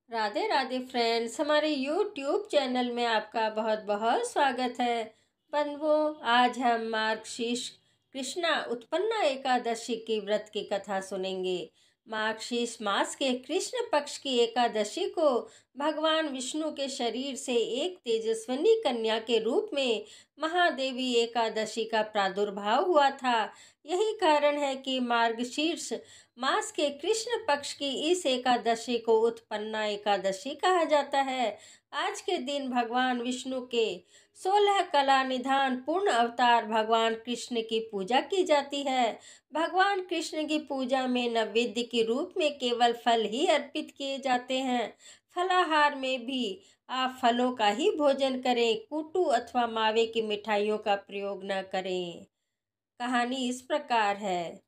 Radhe Radhe friends, हमारे YouTube channel में आपका बहुत बहुत स्वागत है। बंधुओं, आज हम मार्गशीर्ष कृष्णा उत्पन्ना एकादशी की व्रत की कथा सुनेंगे। मार्गशीर्ष मास के कृष्ण पक्ष की एकादशी को भगवान विष्णु के शरीर से एक तेजस्विनी कन्या के रूप में महादेवी एकादशी का प्रादुर्भाव हुआ था। यही कारण है कि मार्गशीर्ष मास के कृष्ण पक्ष की इस एकादशी को उत्पन्ना एकादशी कहा जाता है। आज के दिन भगवान विष्णु के 16 कला निधान पूर्ण अवतार भगवान कृष्ण की पूजा की जाती है। भगवान कृष्ण की पूजा में नैवेद्य के रूप में केवल फल ही अर्पित किए जाते हैं। फलाहार में भी आप फलों का ही भोजन करें, कुटू अथवा मावे की मिठाइयों का प्रयोग न करें। कहानी इस प्रकार है।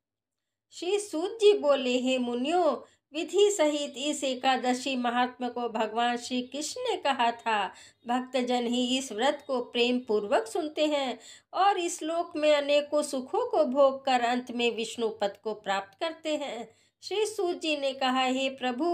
श्री सूत जी बोले, हे मुनियों, विधि सहित इस एकादशी महात्मा को भगवान श्री कृष्ण ने कहा था। भक्तजन ही इस व्रत को प्रेम पूर्वक सुनते हैं और इस लोक में अनेकों सुखों को भोग कर अंत में विष्णु पद को प्राप्त करते हैं। श्री सूत जी ने कहा, हे प्रभु,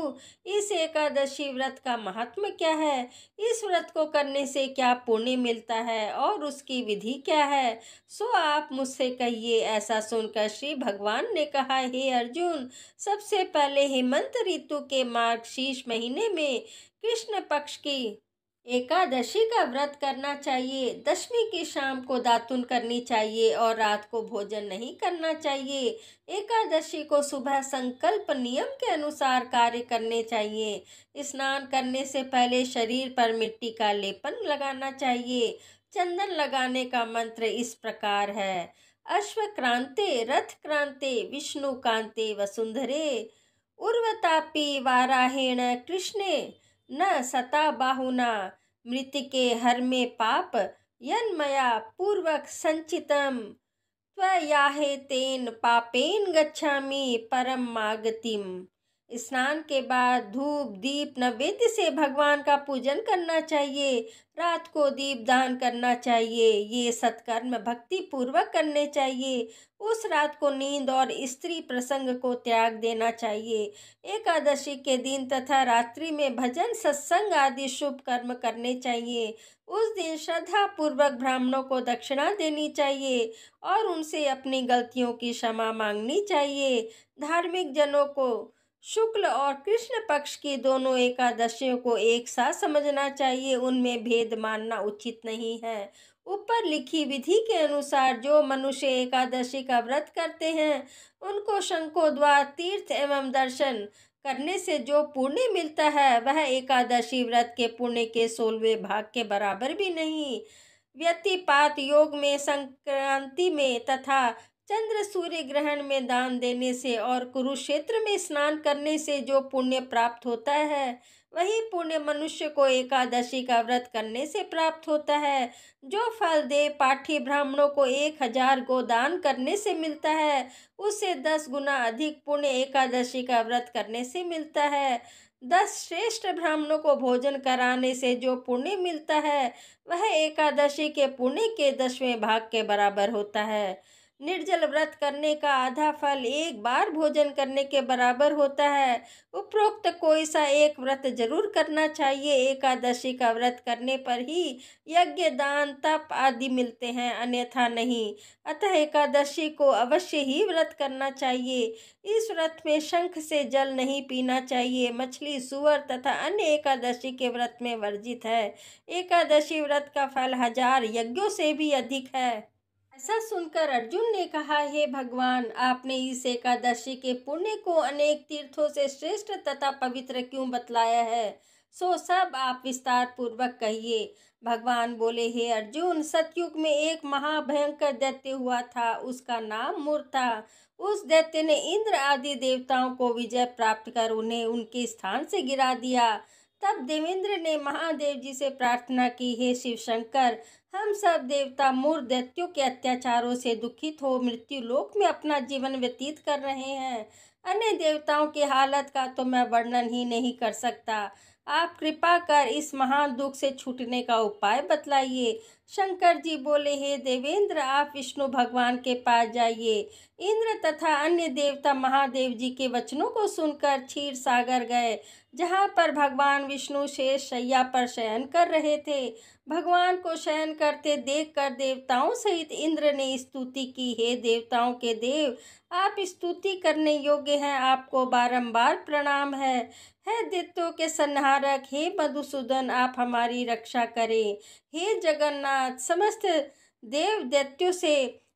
इस एकादशी व्रत का महात्म्य क्या है? इस व्रत को करने से क्या पुण्य मिलता है और उसकी विधि क्या है? सो आप मुझसे कहिए। ऐसा सुनकर श्री भगवान ने कहा, हे अर्जुन, सबसे पहले हेमंत ऋतु के मार्गशीर्ष महीने में कृष्ण पक्ष की एकादशी का व्रत करना चाहिए। दशमी की शाम को दातुन करनी चाहिए और रात को भोजन नहीं करना चाहिए। एकादशी को सुबह संकल्प नियम के अनुसार कार्य करने चाहिए। स्नान करने से पहले शरीर पर मिट्टी का लेपन लगाना चाहिए। चंदन लगाने का मंत्र इस प्रकार है। अश्व क्रांते रथ क्रांते विष्णु कांते वसुंधरे उर्वतापी वाराहेण कृष्णे न सता बाहुना मृतिके हर में पाप यन्मया पूर्वक संचितम त्वयाहे तेन पापेन गच्छामि परम मागतिम। स्नान के बाद धूप दीप नैवेद्य से भगवान का पूजन करना चाहिए। रात को दीप दान करना चाहिए। ये सत्कर्म भक्ति पूर्वक करने चाहिए। उस रात को नींद और स्त्री प्रसंग को त्याग देना चाहिए। एकादशी के दिन तथा रात्रि में भजन सत्संग आदि शुभ कर्म करने चाहिए। उस दिन श्रद्धा पूर्वक ब्राह्मणों को दक्षिणा देनी चाहिए और उनसे अपनी गलतियों की क्षमा मांगनी चाहिए। धार्मिक जनों को शुक्ल और कृष्ण पक्ष की दोनों एकादशियों को एक साथ समझना चाहिए। उनमें भेद मानना उचित नहीं है। ऊपर लिखी विधि के अनुसार जो मनुष्य एकादशी का व्रत करते हैं उनको शंखोद्वार तीर्थ एवं दर्शन करने से जो पुण्य मिलता है वह एकादशी व्रत के पुण्य के 16वें भाग के बराबर भी नहीं। व्यतिपात योग में, संक्रांति में तथा चंद्र सूर्य ग्रहण में दान देने से और कुरुक्षेत्र में स्नान करने से जो पुण्य प्राप्त होता है वही पुण्य मनुष्य को एकादशी का व्रत करने से प्राप्त होता है। जो फल दे पाठी ब्राह्मणों को 1000 गोदान करने से मिलता है उससे 10 गुना अधिक पुण्य एकादशी का व्रत करने से मिलता है। 10 श्रेष्ठ ब्राह्मणों को भोजन कराने से जो पुण्य मिलता है वह एकादशी के पुण्य के 10वें भाग के बराबर होता है। निर्जल व्रत करने का आधा फल एक बार भोजन करने के बराबर होता है। उपरोक्त कोई सा एक व्रत जरूर करना चाहिए। एकादशी का व्रत करने पर ही यज्ञ दान तप आदि मिलते हैं, अन्यथा नहीं। अतः एकादशी को अवश्य ही व्रत करना चाहिए। इस व्रत में शंख से जल नहीं पीना चाहिए। मछली सूअर तथा अन्य एकादशी के व्रत में वर्जित है। एकादशी व्रत का फल 1000 यज्ञों से भी अधिक है। ऐसा सुनकर अर्जुन ने कहा, हे भगवान, आपने इस एकादशी के पुण्य को अनेक तीर्थों से श्रेष्ठ तथा पवित्र क्यों बतलाया है? सो सब आप विस्तार पूर्वक कहिए। भगवान बोले, हे अर्जुन, सतयुग में एक महाभयंकर दैत्य हुआ था। उसका नाम मूर था। उस दैत्य ने इंद्र आदि देवताओं को विजय प्राप्त कर उन्हें उनके स्थान से गिरा दिया। तब देवेंद्र ने महादेव जी से प्रार्थना की, हे शिव शंकर, हम सब देवता मूर दैत्यों के अत्याचारों से दुखित हो मृत्यु लोक में अपना जीवन व्यतीत कर रहे हैं। अन्य देवताओं की हालत का तो मैं वर्णन ही नहीं कर सकता। आप कृपा कर इस महान दुख से छूटने का उपाय बतलाइए। शंकर जी बोले, हे देवेंद्र, आप विष्णु भगवान के पास जाइए। इंद्र तथा अन्य देवता महादेव जी के वचनों को सुनकर क्षीर सागर गए, जहाँ पर भगवान विष्णु शेष शैया पर शयन कर रहे थे। भगवान को शयन करते देखकर देवताओं सहित इंद्र ने स्तुति की, हे देवताओं के देव, आप स्तुति करने योग्य हैं, आपको बारंबार प्रणाम है दैत्यों के संहारक, हे मधुसूदन, आप हमारी रक्षा करें। हे जगन्नाथ, समस्त देव दैत्यों से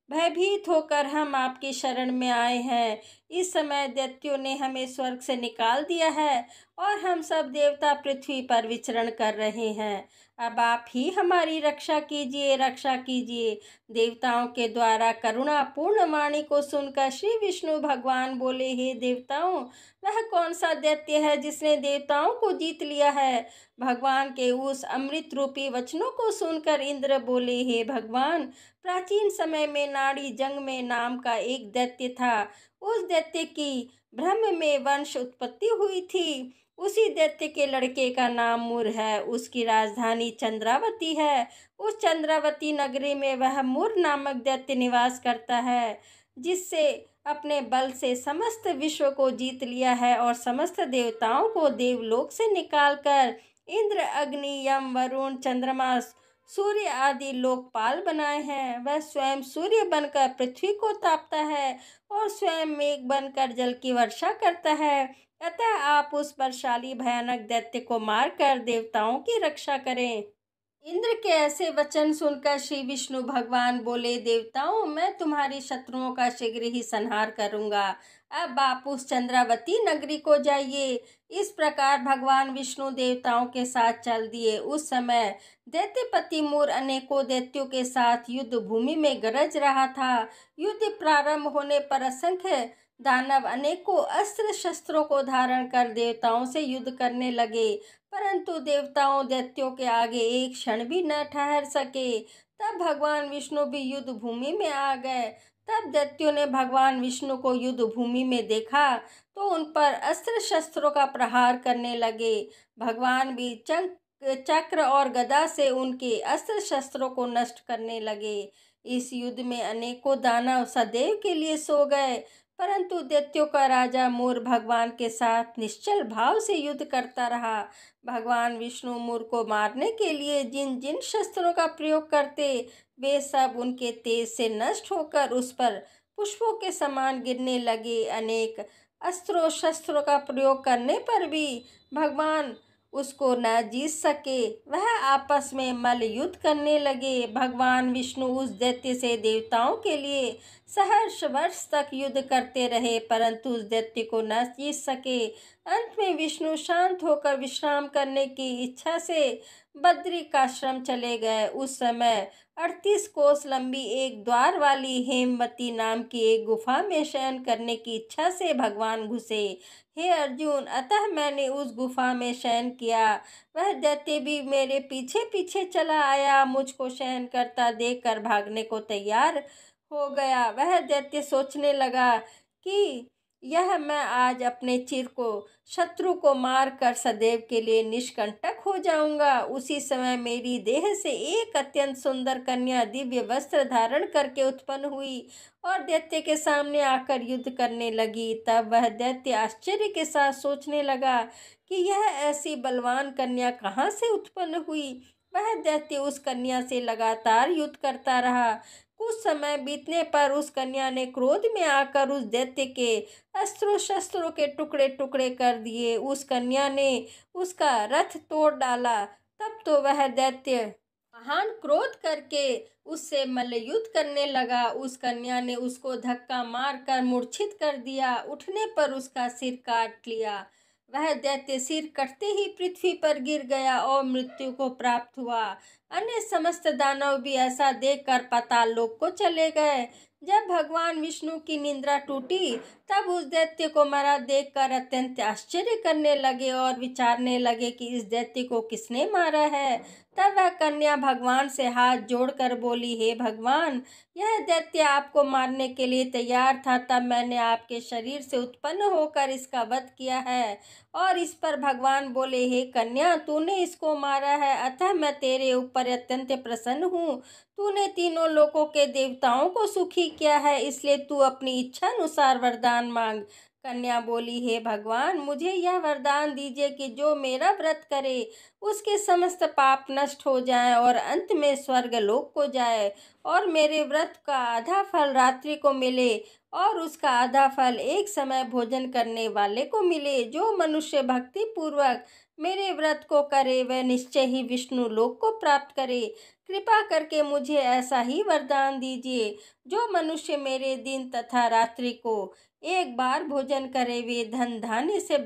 भयभीत होकर हम आपकी शरण में आए हैं। इस समय दैत्यों ने हमें स्वर्ग से निकाल दिया है और हम सब देवता पृथ्वी पर विचरण कर रहे हैं। अब आप ही हमारी रक्षा कीजिए, रक्षा कीजिए। देवताओं के द्वारा करुणापूर्ण वाणी को सुनकर श्री विष्णु भगवान बोले, हे देवताओं, वह कौन सा दैत्य है जिसने देवताओं को जीत लिया है? भगवान के उस अमृत रूपी वचनों को सुनकर इंद्र बोले, हे भगवान, प्राचीन समय में नाड़ी जंग में नाम का एक दैत्य था। उस दैत्य की ब्रह्म में वंश उत्पत्ति हुई थी। उसी दैत्य के लड़के का नाम मुर है। उसकी राजधानी चंद्रावती है। उस चंद्रावती नगरी में वह मुर नामक दैत्य निवास करता है, जिससे अपने बल से समस्त विश्व को जीत लिया है और समस्त देवताओं को देवलोक से निकालकर इंद्र, अग्नि, यम, वरुण, चंद्रमा, सूर्य आदि लोकपाल बनाए हैं। वह स्वयं सूर्य बनकर पृथ्वी को तापता है और स्वयं मेघ बनकर जल की वर्षा करता है। अतः आप उस बलशाली भयानक दैत्य को मारकर देवताओं की रक्षा करें। इंद्र के ऐसे वचन सुनकर श्री विष्णु भगवान बोले, देवताओं, मैं तुम्हारी शत्रुओं का शीघ्र ही संहार करूंगा। अब आप उस चंद्रावती नगरी को जाइए। इस प्रकार भगवान विष्णु देवताओं के साथ चल दिए। उस समय दैत्यपति मुर अनेकों दैत्यों के साथ युद्ध भूमि में गरज रहा था। युद्ध प्रारंभ होने पर असंख्य दानव अनेकों अस्त्र शस्त्रों को धारण कर देवताओं से युद्ध करने लगे, परंतु देवताओं दैत्यों के आगे एक क्षण भी न ठहर सके। तब भगवान विष्णु भी युद्ध भूमि में आ गए। तब दैत्यों ने भगवान विष्णु को युद्ध भूमि में देखा तो उन पर अस्त्र शस्त्रों का प्रहार करने लगे। भगवान भी चक्र और गदा से उनके अस्त्र शस्त्रों को नष्ट करने लगे। इस युद्ध में अनेकों दानव सदैव के लिए सो गए, परंतु दैत्यों का राजा मुर भगवान के साथ निश्चल भाव से युद्ध करता रहा। भगवान विष्णु मुर को मारने के लिए जिन जिन शस्त्रों का प्रयोग करते, वे सब उनके तेज से नष्ट होकर उस पर पुष्पों के समान गिरने लगे। अनेक अस्त्रों शस्त्रों का प्रयोग करने पर भी भगवान उसको न जीत सके। वह आपस में मल्ल युद्ध करने लगे। भगवान विष्णु उस दैत्य से देवताओं के लिए सहर्ष वर्ष तक युद्ध करते रहे, परंतु उस दैत्य को न जीत सके। अंत में विष्णु शांत होकर विश्राम करने की इच्छा से बद्रिकाश्रम चले गए। उस समय 38 कोस लंबी एक द्वार वाली हेमवती नाम की एक गुफा में शयन करने की इच्छा से भगवान घुसे। हे अर्जुन, अतः मैंने उस गुफा में शयन किया। वह दैत्य भी मेरे पीछे पीछे चला आया। मुझको शयन करता देखकर भागने को तैयार हो गया। वह दैत्य सोचने लगा कि यह मैं आज अपने चिर को शत्रु को मार कर सदैव के लिए निष्कंटक हो जाऊंगा। उसी समय मेरी देह से एक अत्यंत सुंदर कन्या दिव्य वस्त्र धारण करके उत्पन्न हुई और दैत्य के सामने आकर युद्ध करने लगी। तब वह दैत्य आश्चर्य के साथ सोचने लगा कि यह ऐसी बलवान कन्या कहाँ से उत्पन्न हुई। वह दैत्य उस कन्या से लगातार युद्ध करता रहा। कुछ समय बीतने पर उस कन्या ने क्रोध में आकर उस दैत्य के अस्त्रों शस्त्रों के टुकड़े टुकड़े कर दिए। उस कन्या ने उसका रथ तोड़ डाला। तब तो वह दैत्य महान क्रोध करके उससे मल्लयुद्ध करने लगा। उस कन्या ने उसको धक्का मारकर मूर्छित कर दिया। उठने पर उसका सिर काट लिया। वह दैत्य सिर कटते ही पृथ्वी पर गिर गया और मृत्यु को प्राप्त हुआ। अन्य समस्त दानव भी ऐसा देखकर पाताल लोक को चले गए। जब भगवान विष्णु की निद्रा टूटी तब उस दैत्य को मरा देखकर अत्यंत आश्चर्य करने लगे और विचारने लगे कि इस दैत्य को किसने मारा है। तब वह कन्या भगवान से हाथ जोड़कर बोली, हे भगवान, यह दैत्य आपको मारने के लिए तैयार था, तब मैंने आपके शरीर से उत्पन्न होकर इसका वध किया है। और इस पर भगवान बोले, हे कन्या, तूने इसको मारा है, अतः मैं तेरे ऊपर अत्यंत प्रसन्न हूँ। तूने तीनों लोकों के देवताओं को सुखी किया है, इसलिए तू अपनी इच्छा अनुसार वरदान मांग। कन्या बोली, हे भगवान, मुझे यह वरदान दीजिए कि जो मेरा व्रत करे उसके समस्त पाप नष्ट हो जाएं और अंत में स्वर्ग लोक को जाए, और मेरे व्रत का आधा फल रात्रि को मिले और उसका आधा फल एक समय भोजन करने वाले को मिले। जो मनुष्य भक्ति पूर्वक मेरे व्रत को करे वह निश्चय ही विष्णु लोक को प्राप्त करे। कृपा करके मुझे ऐसा ही वरदान दीजिए। जो मनुष्य मेरे दिन तथा रात्रि को एक बार भोजन करे वे धन धान्य से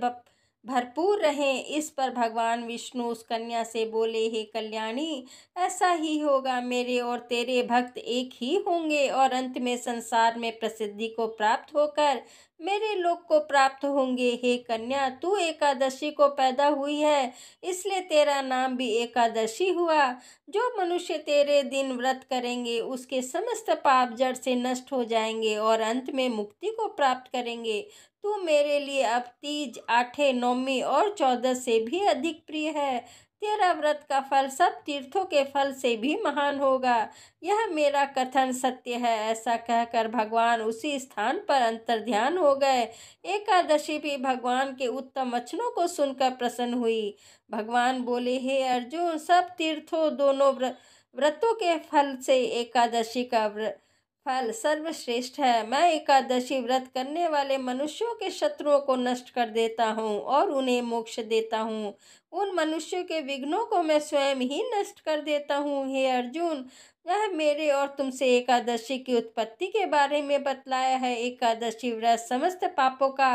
भरपूर रहें। इस पर भगवान विष्णु उस कन्या से बोले, हे कल्याणी, ऐसा ही होगा। मेरे और तेरे भक्त एक ही होंगे और अंत में संसार में प्रसिद्धि को प्राप्त होकर मेरे लोक को प्राप्त होंगे। हे कन्या, तू एकादशी को पैदा हुई है, इसलिए तेरा नाम भी एकादशी हुआ। जो मनुष्य तेरे दिन व्रत करेंगे उसके समस्त पाप जड़ से नष्ट हो जाएंगे और अंत में मुक्ति को प्राप्त करेंगे। तू मेरे लिए अब तीज, आठे, नौमी और 14 से भी अधिक प्रिय है। तेरा व्रत का फल सब तीर्थों के फल से भी महान होगा। यह मेरा कथन सत्य है। ऐसा कहकर भगवान उसी स्थान पर अंतर्ध्यान हो गए। एकादशी भी भगवान के उत्तम वचनों को सुनकर प्रसन्न हुई। भगवान बोले, हे अर्जुन, सब तीर्थों दोनों व्रतों के फल से एकादशी का फल सर्वश्रेष्ठ है। मैं एकादशी व्रत करने वाले मनुष्यों के शत्रुओं को नष्ट कर देता हूँ और उन्हें मोक्ष देता हूँ। उन मनुष्यों के विघ्नों को मैं स्वयं ही नष्ट कर देता हूँ। हे अर्जुन, यह मेरे और तुमसे एकादशी की उत्पत्ति के बारे में बतलाया है। एकादशी व्रत समस्त पापों का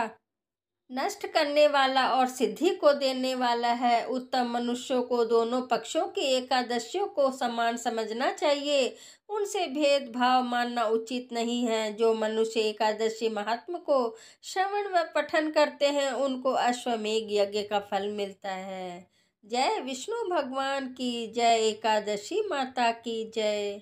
नष्ट करने वाला और सिद्धि को देने वाला है। उत्तम मनुष्यों को दोनों पक्षों की एकादशियों को समान समझना चाहिए। उनसे भेदभाव मानना उचित नहीं है। जो मनुष्य एकादशी महात्म को श्रवण व पठन करते हैं उनको अश्वमेध यज्ञ का फल मिलता है। जय विष्णु भगवान की जय। एकादशी माता की जय।